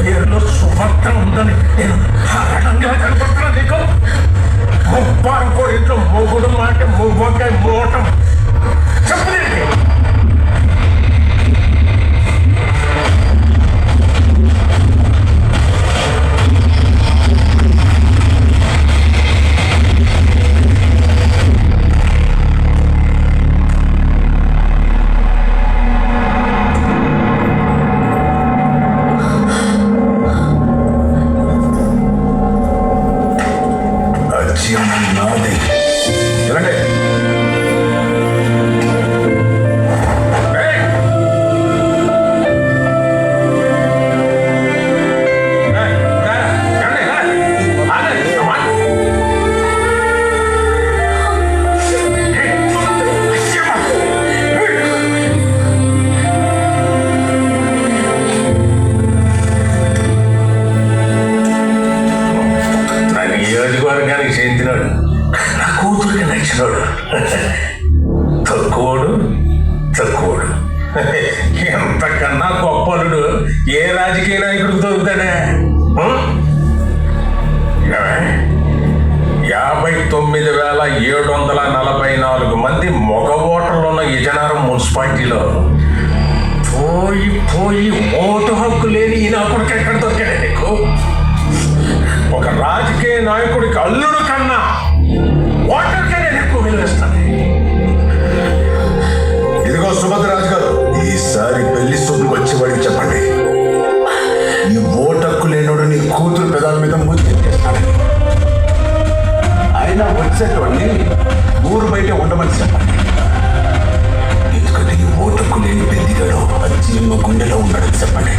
పేరులో సుభద్ర ఉందని నేను హరణంగా కనపడుతున్నా నీకు. ముప్పారం కోడింట్లో మొగుడు మాట మువ్వకాయ మోటం చెప్పలేండి. నియోజకవర్గానికి చెందినాడు, నా కూతురికి నచ్చినాడు. తక్కువడు ఎంతకన్నా గొప్పలుడు ఏ రాజకీయ నాయకుడికి దొరుకుతాడే? 59,744 మంది మగ ఓటర్లు ఉన్న విజయనగరం మున్సిపాలిటీలో పోయి ఓటు హక్కు లేని ఈ నాకుడికి ఎక్కడ దొరికాడే నీకు? ఒక రాజకీయ నాయకుడికి అల్లుడు కన్నా ఓటర్కే నేను ఎక్కువ విలువిస్తాను. ఇదిగో సుభద్రరాజు గారు, ఈసారి పెళ్లి సూపులకు వచ్చి వాడికి చెప్పండి, నీ ఓటక్కు లేనోడు నీ కూతురు పెదాల మీద ముచ్చేస్తాడని. ఆయన వచ్చేటోడిని ఊరు బయట ఉండమని చెప్పండి. ఎందుకంటే నీ ఓటక్కు లేని పెద్దిగాడు అచ్చి గుండెలో ఉన్నాడని చెప్పండి.